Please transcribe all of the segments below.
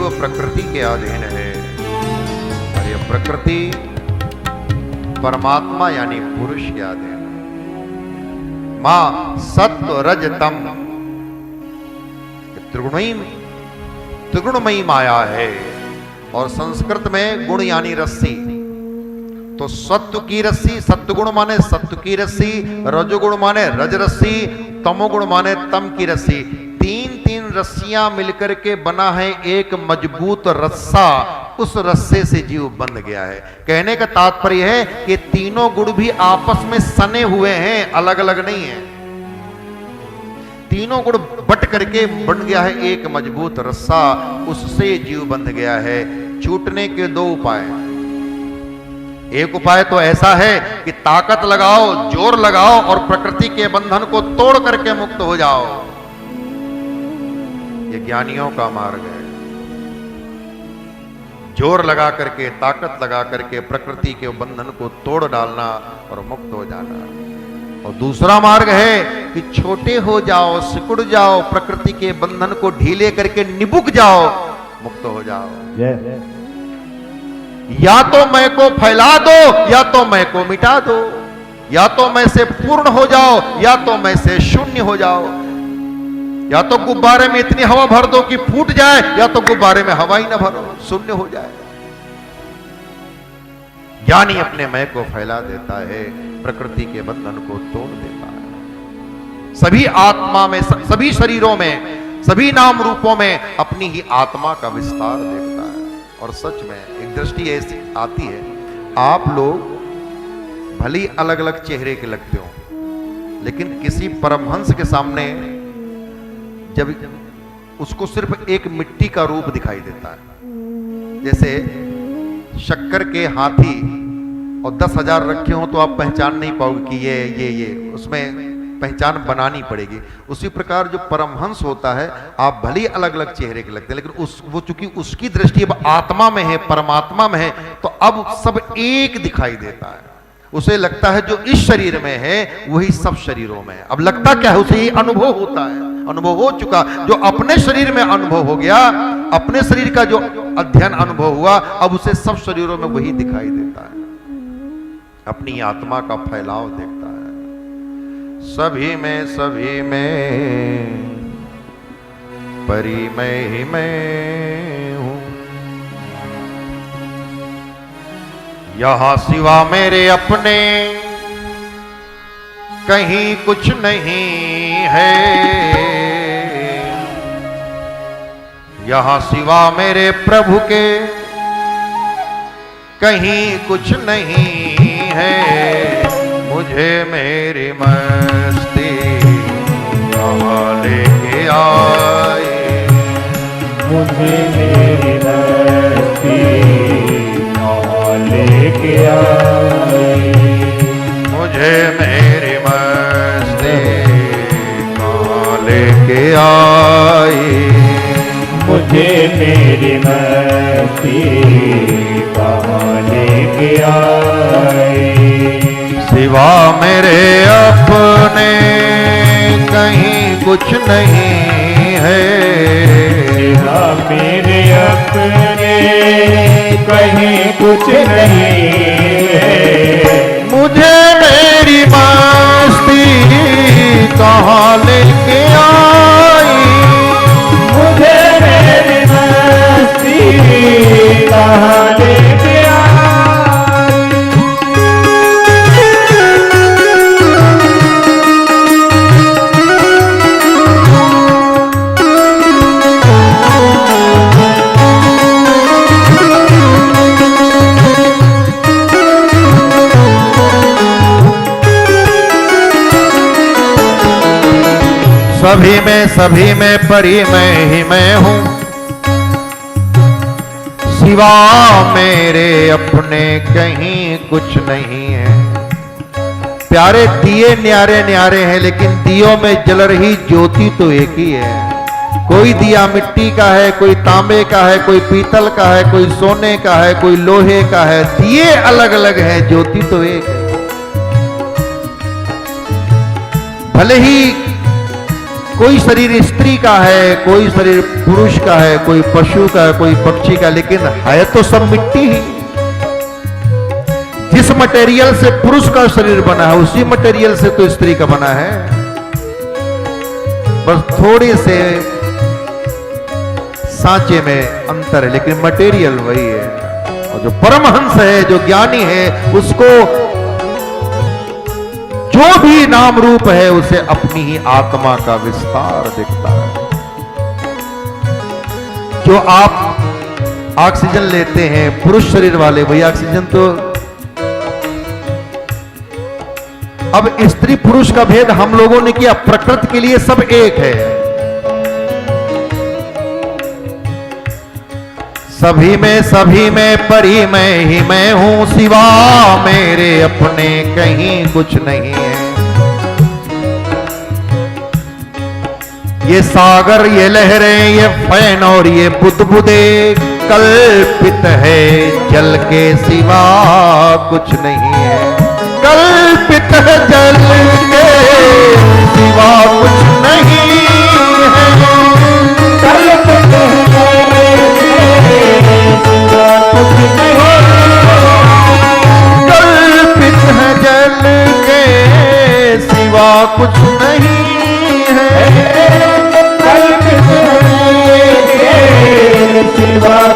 जीव प्रकृति के अधीन है और ये प्रकृति परमात्मा यानी पुरुष के अधीन है। मां सत्व रज तम त्रिगुणमयी माया है और संस्कृत में गुण यानी रस्सी। तो सत्व की रस्सी, सत्वगुण माने सत्व की रस्सी, रजोगुण माने रज रस्सी, तमोगुण माने तम की रस्सी। तीन तीन रस्सियां मिलकर के बना है एक मजबूत रस्सा। उस रस्से से जीव बंध गया है। कहने का तात्पर्य है कि तीनों गुण भी आपस में सने हुए हैं, अलग अलग नहीं है। तीनों गुण बट करके बन गया है एक मजबूत रस्सा, उससे जीव बंध गया है। छूटने के दो उपाय। एक उपाय तो ऐसा है कि ताकत लगाओ, जोर लगाओ और प्रकृति के बंधन को तोड़ करके मुक्त हो जाओ। ये ज्ञानियों का मार्ग है। जोर लगा करके, ताकत लगा करके प्रकृति के बंधन को तोड़ डालना और मुक्त हो जाना। और दूसरा मार्ग है कि छोटे हो जाओ, सिकुड़ जाओ, प्रकृति के बंधन को ढीले करके निबुक जाओ, मुक्त हो जाओ। या तो मैं को फैला दो या तो मैं को मिटा दो। या तो मैं से पूर्ण हो जाओ या तो मैं से शून्य हो जाओ। या तो गुब्बारे में इतनी हवा भर दो कि फूट जाए, या तो गुब्बारे में हवा ही ना भरो, शून्य हो जाए। ज्ञानी अपने मैं को फैला देता है, प्रकृति के बंधन को तोड़ देता है। सभी आत्मा में, सभी शरीरों में, सभी नाम रूपों में अपनी ही आत्मा का विस्तार देखता है। और सच में एक दृष्टि ऐसी आती है, आप लोग भली अलग अलग चेहरे के लगते हो, लेकिन किसी परमहंस के सामने जब उसको सिर्फ एक मिट्टी का रूप दिखाई देता है। जैसे शक्कर के हाथी और 10,000 रखे हो तो आप पहचान नहीं पाओगे कि ये, उसमें पहचान बनानी पड़ेगी। उसी प्रकार जो परमहंस होता है, आप भली अलग अलग चेहरे के लगते हैं, लेकिन वो चूंकि उसकी दृष्टि अब आत्मा में है, परमात्मा में है, तो अब सब एक दिखाई देता है। उसे लगता है जो इस शरीर में है वही सब शरीरों में है। अब लगता क्या है, उसे ये अनुभव होता है, अनुभव हो चुका। जो अपने शरीर में अनुभव हो गया, अपने शरीर का जो अध्ययन अनुभव हुआ, अब उसे सब शरीरों में वही दिखाई देता है। अपनी आत्मा का फैलाव देखता है। सभी में परी मैं ही मैं हूं। यहां सिवा मेरे अपने कहीं कुछ नहीं है। यहां सिवा मेरे प्रभु के कहीं कुछ नहीं है। मुझे मेरी मस्ती कहाँ लेके आए। मुझे मेरी मस्ती कहाँ लेके आए। मुझे मेरी मस्ती कहाँ लेके आई। मुझे मेरी मस्ती कहाँ लेके आए। सिवा मेरे अपने कहीं कुछ नहीं है। सिवा मेरे अपने कहीं कुछ नहीं है। मुझे मेरी मस्ती कहाँ लेके आई। मुझे मेरी मस्ती कहाँ लेके आई। सभी में परी मैं ही मैं हूं। सिवा मेरे अपने कहीं कुछ नहीं है। प्यारे दिए न्यारे न्यारे हैं, लेकिन दियों में जल रही ज्योति तो एक ही है। कोई दिया मिट्टी का है, कोई तांबे का है, कोई पीतल का है, कोई सोने का है, कोई लोहे का है। दिए अलग अलग हैं, ज्योति तो एक है। भले ही कोई शरीर स्त्री का है, कोई शरीर पुरुष का है, कोई पशु का है, कोई पक्षी का, लेकिन है तो सब मिट्टी ही। जिस मटेरियल से पुरुष का शरीर बना है उसी मटेरियल से तो स्त्री का बना है। बस थोड़े से सांचे में अंतर है, लेकिन मटेरियल वही है। और जो परमहंस है, जो ज्ञानी है, उसको जो भी नाम रूप है उसे अपनी ही आत्मा का विस्तार दिखता है। जो आप ऑक्सीजन लेते हैं पुरुष शरीर वाले, वही ऑक्सीजन तो, अब स्त्री पुरुष का भेद हम लोगों ने किया, प्रकृति के लिए सब एक है। सभी में परी मैं ही मैं हूं, सिवा मेरे अपने कहीं कुछ नहीं है। ये सागर, ये लहरें, ये फैन और ये बुदबुदे कल्पित है, जल के सिवा कुछ नहीं है। कल्पित है जल के सिवा कुछ नहीं है। कल्पित है जल के सिवा कुछ नहीं है। कल्पित है सिवा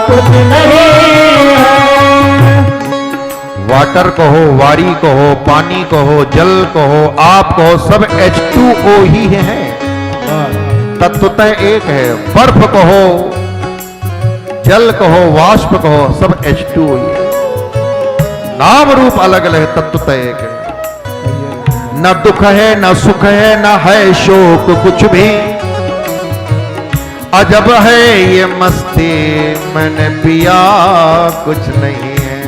कुछ नहीं है। वाटर कहो, वारी कहो, पानी कहो, जल कहो, आप कहो, सब H2O ही है, तत्वतः एक है। बर्फ कहो, जल कहो, वाष्प कहो, सब H2O ही है। नाम रूप अलग अलग है, तत्वतः एक है। न दुख है, न सुख है, न है शोक कुछ भी, अजब है ये मस्ती मैंने पिया कुछ नहीं है।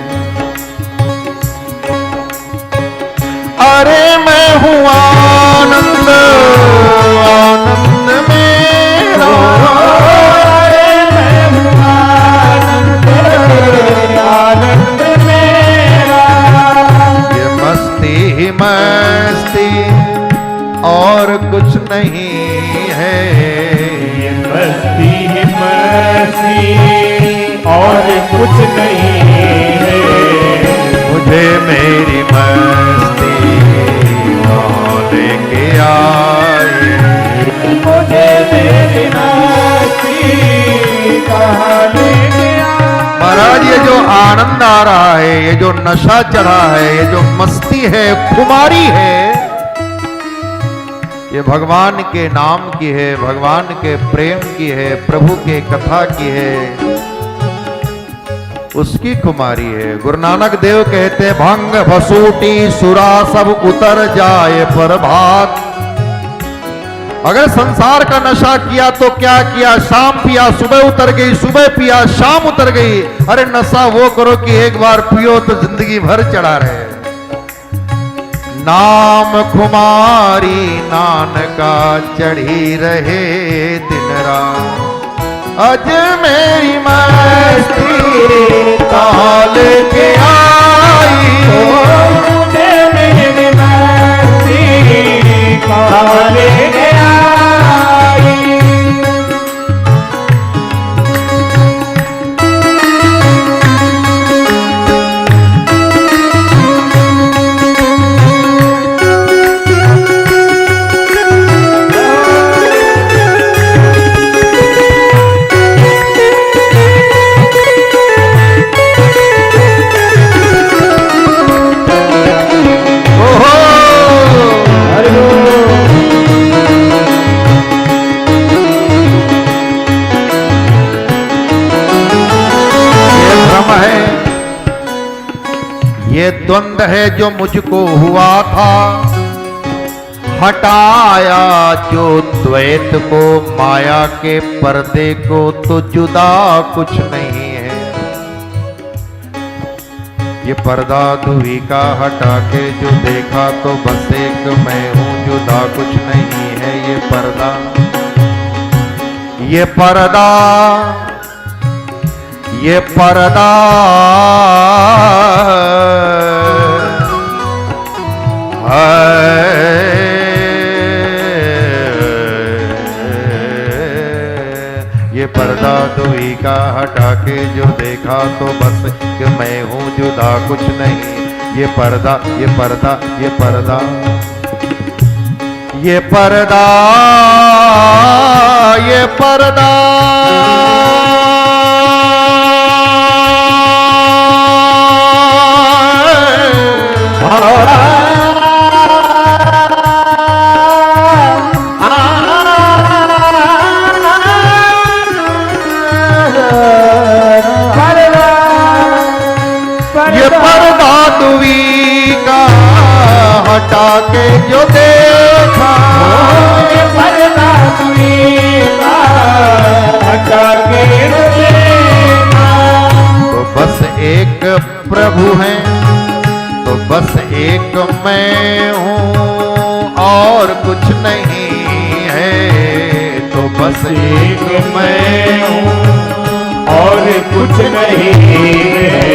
अरे मैं हूँ आनंद, आनंद मेरा, अरे मैं हूँ आनंद, आनंद मेरा। ये मस्ती ही मस्ती और कुछ नहीं है। ये मस्ती ही मस्ती और कुछ नहीं है। मुझे मेरी मस्ती कहाँ लेके आई, मुझे मेरी मस्ती कहाँ लेके आई। महाराज ये जो आनंद आ रहा है, ये जो नशा चढ़ा है, ये जो मस्ती है, खुमारी है, ये भगवान के नाम की है, भगवान के प्रेम की है, प्रभु के कथा की है, उसकी कुमारी है। गुरु नानक देव कहते भंग भसूटी सुरा सब उतर जाए प्रभात। अगर संसार का नशा किया तो क्या किया, शाम पिया सुबह उतर गई, सुबह पिया शाम उतर गई। अरे नशा वो करो कि एक बार पियो तो जिंदगी भर चढ़ा रहे। नाम खुमारी नानका चढ़ी रहे दिन रात, अज मेरी मस्ती कहाँ लेके आई, मुझे मेरी मस्ती कहाँ लेके आई। ये द्वंद है जो मुझको हुआ था, हटाया जो द्वैत को, माया के पर्दे को, तो जुदा कुछ नहीं है। ये पर्दा दुही का हटा के जो देखा तो बस एक मैं हूं, जुदा कुछ नहीं है। ये पर्दा, ये पर्दा, ये पर्दा है। पर्दा दुई का हटा के जो देखा तो बस कि मैं हूँ जुदा कुछ नहीं। ये पर्दा ये पर्दा ये पर्दा ये पर्दा ये पर्दा ये पर्दा दुई का हटा के जो देखा, ये पर्दा दुई का हटा के जो देखा, तो बस एक प्रभु है, तो बस एक मैं हूँ और कुछ नहीं है। तो बस एक मैं हूँ और कुछ नहीं है।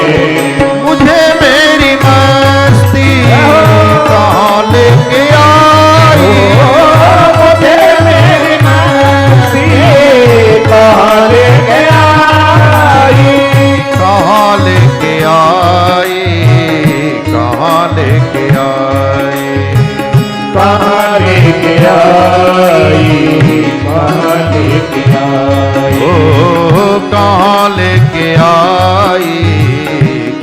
मुझे मेरी मस्ती कहाँ लेके आई, मुझे मेरी मस्ती कहाँ लेके आई, कहाँ लेके आई, कहाँ लेके आई, कहाँ लेके आई, कहाँ लेके आई, ओ कहाँ लेके आई,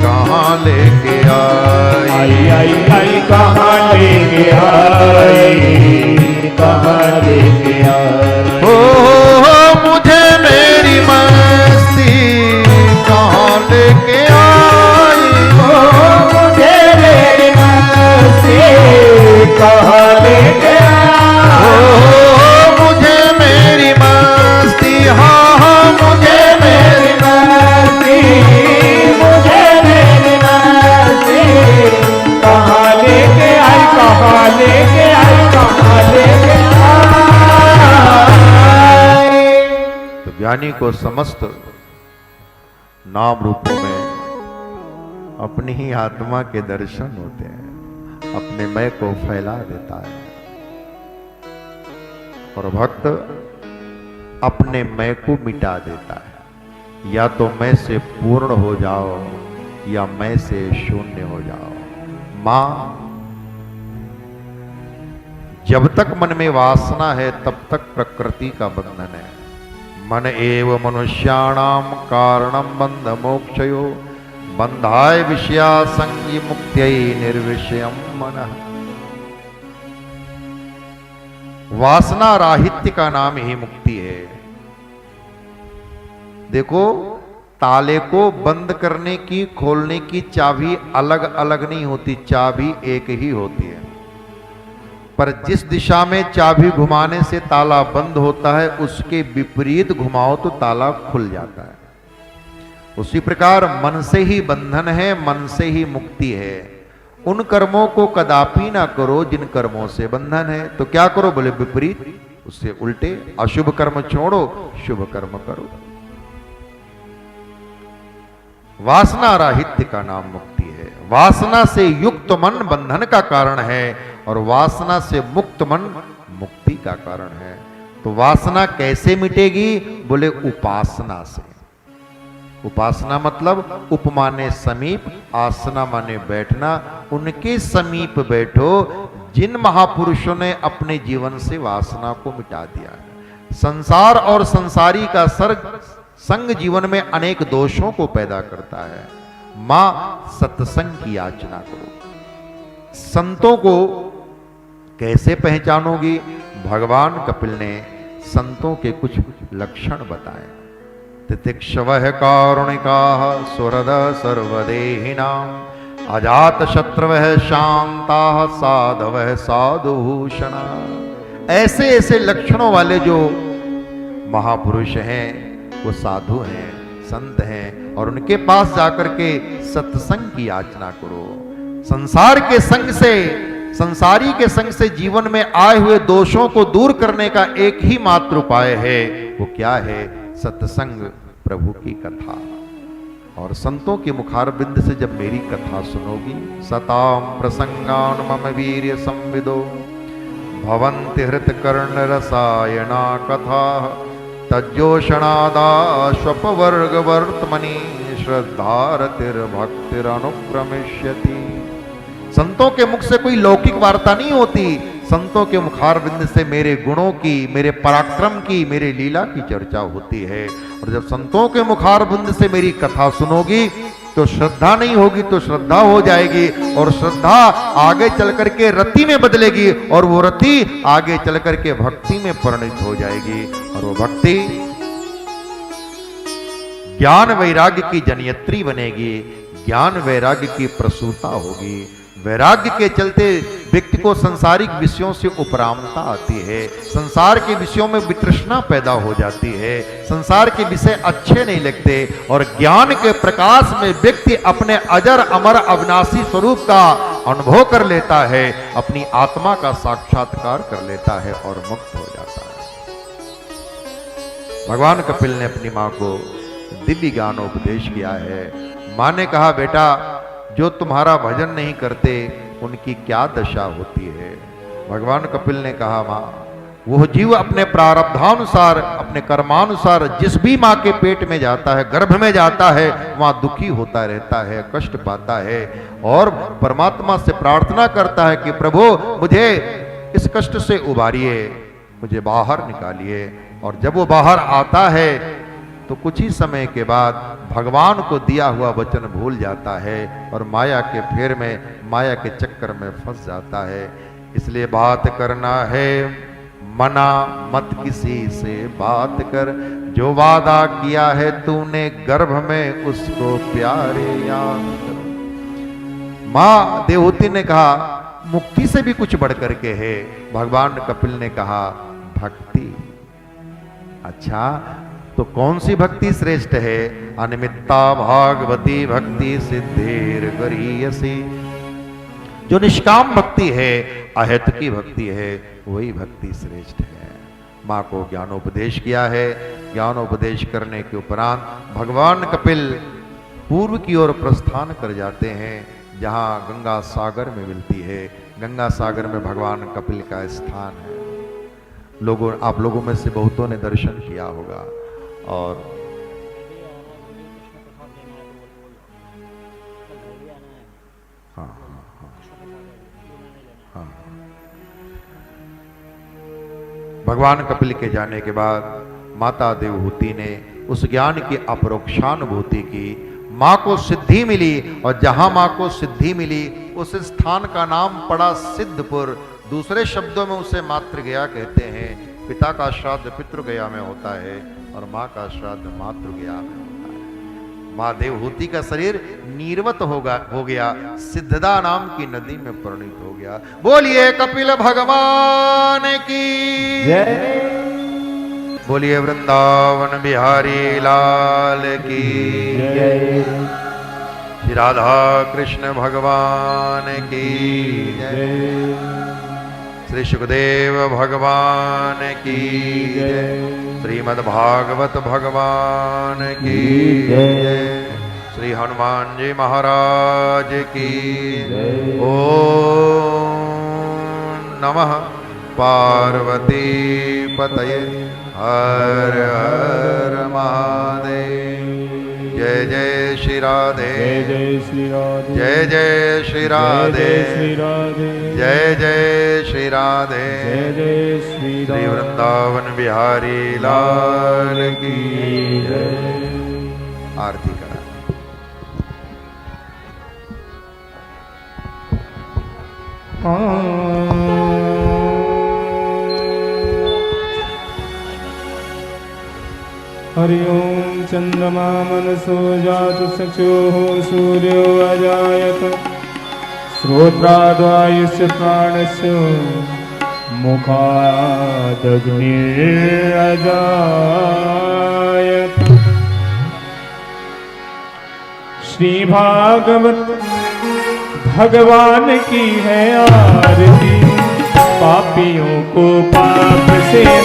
कहाँ लेके आई, आई कहाँ लेके आई, कहाँ लेके आई। ओ मुझे मेरी मस्ती कहाँ लेके आई, मुझे मेरी मस्ती कहाँ लेके आई, मुझे मेरी मस्ती, हाँ हाँ मुझे मेरी मस्ती, मुझे मेरी मस्ती कहाँ लेके आई, कहाँ लेके आई, कहाँ लेके आई। तो ज्ञानी को समस्त नाम रूपों में अपनी ही आत्मा के दर्शन होते हैं, अपने मैं को फैला देता है। और भक्त अपने मैं को मिटा देता है। या तो मैं से पूर्ण हो जाओ या मैं से शून्य हो जाओ। मां, जब तक मन में वासना है तब तक प्रकृति का बंधन है। मन एव मनुष्याणाम कारणम बंध मोक्षयो बंधाय विषयासंगी मुक्त्यै निर्विषयम मनः। वासना राहित्य का नाम ही मुक्ति है। देखो, ताले को बंद करने की खोलने की चाबी अलग अलग नहीं होती, चाबी एक ही होती है। पर जिस दिशा में चाबी घुमाने से ताला बंद होता है उसके विपरीत घुमाओ तो ताला खुल जाता है। उसी प्रकार मन से ही बंधन है, मन से ही मुक्ति है। उन कर्मों को कदापि ना करो जिन कर्मों से बंधन है। तो क्या करो? बोले विपरीत, उससे उल्टे। अशुभ कर्म छोड़ो, शुभ कर्म करो। वासना राहित्य का नाम मुक्ति है। वासना से युक्त मन बंधन का कारण है और वासना से मुक्त मन मुक्ति का कारण है। तो वासना कैसे मिटेगी? बोले उपासना से। उपासना मतलब उप माने समीप, आसना माने बैठना। उनके समीप बैठो जिन महापुरुषों ने अपने जीवन से वासना को मिटा दिया है। संसार और संसारी का संग जीवन में अनेक दोषों को पैदा करता है। मां, सत्संग की याचना करो। संतों को कैसे पहचानोगी? भगवान कपिल ने संतों के कुछ लक्षण बताए। तितिक्षवः कारुणिकाः सुहृद सर्वदेहिनां अजात शत्रुवः शांताः साधवः साधुभूषणा। ऐसे ऐसे लक्षणों वाले जो महापुरुष हैं वो साधु हैं, संत हैं, और उनके पास जाकर के सत्संग की याचना करो। संसार के संग से, संसारी के संग से जीवन में आए हुए दोषों को दूर करने का एक ही मात्र उपाय है। वो क्या है? सत्संग, प्रभु की कथा। और संतों के मुखारबिंद से जब मेरी कथा सुनोगी, सताम प्रसंगान मम वीर्य संविदो भवन्ति हृत कर्ण रसायना कथा तज्जोषणादाश्वपवर्ग वर्तमनि श्रद्धारतिर्भक्तिरनुक्रमिष्यति। संतों के मुख से कोई लौकिक वार्ता नहीं होती, संतों के मुखारविंद से मेरे गुणों की, मेरे पराक्रम की, मेरे लीला की चर्चा होती है। और जब संतों के मुखारविंद से मेरी कथा सुनोगी तो श्रद्धा नहीं होगी तो श्रद्धा हो जाएगी, और श्रद्धा आगे चल करके रति में बदलेगी, और वो रति आगे चल करके भक्ति में परिणत हो जाएगी, और वो भक्ति ज्ञान वैराग्य की जनयत्री बनेगी, ज्ञान वैराग्य की प्रसूता होगी। वैराग्य के चलते व्यक्ति को सांसारिक विषयों से उपरामता आती है, संसार के विषयों में वितृष्णा पैदा हो जाती है, संसार के विषय अच्छे नहीं लगते, और ज्ञान के प्रकाश में व्यक्ति अपने अजर अमर अविनाशी स्वरूप का अनुभव कर लेता है, अपनी आत्मा का साक्षात्कार कर लेता है और मुक्त हो जाता है। भगवान कपिल ने अपनी मां को दिव्य ज्ञानोपदेश किया है। मां ने कहा, बेटा जो तुम्हारा भजन नहीं करते उनकी क्या दशा होती है। भगवान कपिल ने कहा, मां वो जीव अपने प्रारब्धानुसार, अपने कर्मानुसार जिस भी मां के पेट में जाता है, गर्भ में जाता है, वहां दुखी होता रहता है, कष्ट पाता है, और परमात्मा से प्रार्थना करता है कि प्रभु मुझे इस कष्ट से उबारिए, मुझे बाहर निकालिए। और जब वो बाहर आता है तो कुछ ही समय के बाद भगवान को दिया हुआ वचन भूल जाता है और माया के फेर में, माया के चक्कर में फंस जाता है। इसलिए बात करना है मना मत किसी से बात कर, जो वादा किया है तूने गर्भ में उसको प्यारे याद कर। मां देवहूति ने कहा मुक्ति से भी कुछ बढ़ करके है। भगवान कपिल ने कहा भक्ति। अच्छा तो कौन सी भक्ति श्रेष्ठ है? अनिमित्ता भागवती भक्ति सिद्धेर गरीयसी। जो निष्काम भक्ति है, अहित की भक्ति है, वही भक्ति श्रेष्ठ है। मां को ज्ञानोपदेश किया है। ज्ञानोपदेश करने के उपरांत भगवान कपिल पूर्व की ओर प्रस्थान कर जाते हैं, जहां गंगा सागर में मिलती है। गंगा सागर में भगवान कपिल का स्थान है। लोगों, आप लोगों में से बहुतों ने दर्शन किया होगा। और हाँ हाँ हाँ हाँ, भगवान कपिल के जाने के बाद माता देवहूति ने उस ज्ञान की अपरोक्षानुभूति की। मां को सिद्धि मिली, और जहां मां को सिद्धि मिली उस स्थान का नाम पड़ा सिद्धपुर। दूसरे शब्दों में उसे मातृगया कहते हैं। पिता का श्राद्ध पितृगया में होता है और मां का श्राद्ध मातृगया में होता है। मां देवहूति का शरीर निर्वत हो गया, सिद्धदा नाम की नदी में परिणित हो गया। बोलिए कपिल भगवान की जय। बोलिए वृंदावन बिहारी लाल की जय। श्री राधा कृष्ण भगवान की जय। श्री सुखदेव भगवान की जय। श्रीमद् भागवत भगवान की जय। श्री हनुमान जी महाराज की जय। ओम नमः पार्वती पतये हर हर महादेव। जय जय श्री राधे, जय जय श्री राधे, जय जय श्री राधे, श्री राधे, जय जय श्री राधे, जय जय श्री श्री राधे। वृंदावन बिहारी लाल की जय। आरती करा। हरि ओम चंद्रमा मनसो जातु सचोः सूर्यो अजायत श्रोत्राद्वायुष्य प्राणस्य मुखादग्निरजायत। श्री भागवत भगवान की है आरती, पापियों को पाप से है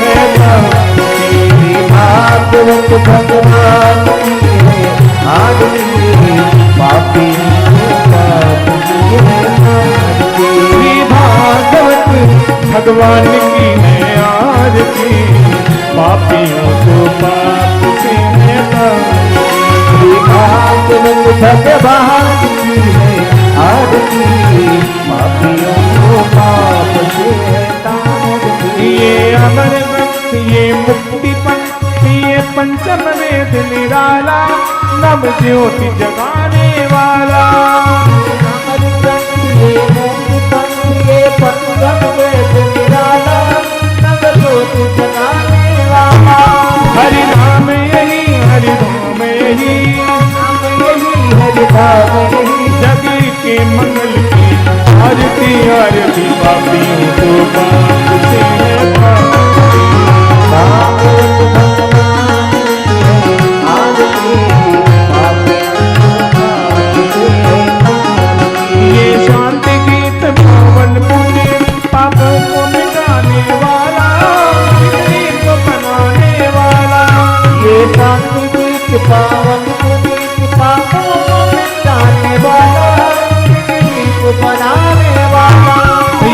मुक्ति। भागवत भगवान की है आरती, पापियों को पाप से है मुक्ति। श्री भागवत भगवान की है आरती, पापियों को भगवान की है आरती, पापियों को पाप से तार दी। ये अमर ग्रंथ, ये मुक्ति पंथ, ये पंचम वेद निराला, नव ज्योति जगाने वाला। अमर ग्रंथ, ये मुक्ति पंथ, ये पंचम वेद निराला, नव ज्योति जगाने वाला। हरि नाम यही, हरि नाम यही, नाम यही, हरि नाम यही, जग के मंगल की आरती आरती, पापियों को पाप से है तारती। भागवत भगवान की है आरती, पापियों को पाप से तारती। ये शांति गीत पावन पुण्य, पापों को मिटाने वाला, पृथ्वी को बनाने वाला। ये शांति गीत पावन पुनीत, पापों को मिटाने वाला, पृथ्वी को बनाने वाला।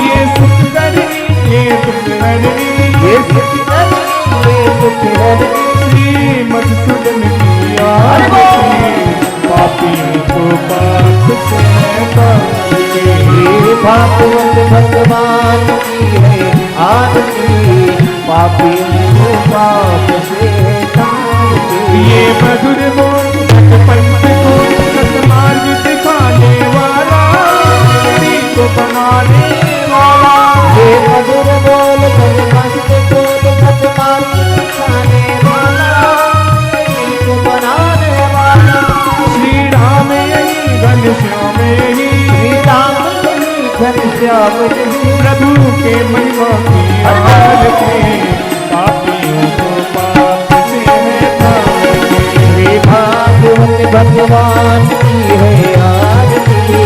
ये सुख करनी, ये दुख हरनी, ये सुख हरनी, ये दुख हरनी, श्री मधुसूदन की आरती, पापियों को पाप से तारती। ये भागवत भगवान की है आरती, पापियों को पाप से तारती। ये मधुर बोल पंच को सतमार्ग दिखाने वाला, पृथ्वी को बनाने वाला। ये मधुर बोल भगवंत को सतमार्ग दिखाने वाला, पृथ्वी को बनाने वाला। श्री राम यही, घनश्याम यही, श्री राम यही, घनश्याम यही, प्रभु के महिमा की आरती, पापियों को पाप से है तारती। श्री भागवत भगवान की है आरती,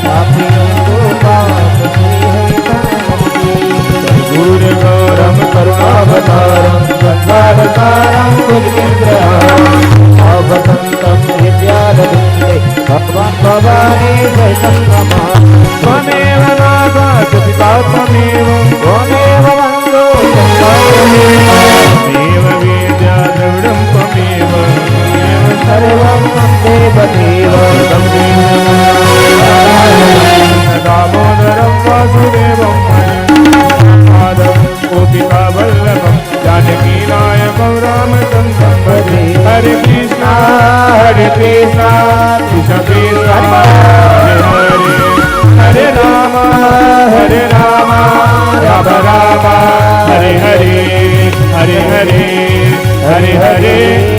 पापियों को पाप से है तारती। गुरु गौरम करुणावतारं संसारसारं कुलकेन्द्रं, अवसन्तं विद्यालये भगवान् भवानी शरणं मम। त्वमेव नाथा पिता त्वमेव, त्वमेव वन्दो त्वमेव, त्वमेव वेद्या द्रविडं त्वमेव, त्वमेव सर्वं त्वमेव देव। दामोदरं वासुदेवं माधवं गोपिका वल्लभं, जानकीनायकं रामचन्द्रं भजे। हरे कृष्णा कृष्ण कृष्ण हरे हरे, हरे राम राम राम हरे हरे, हरे हरे, हरे हरे,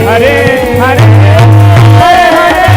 हरे हरे, हरे हरे।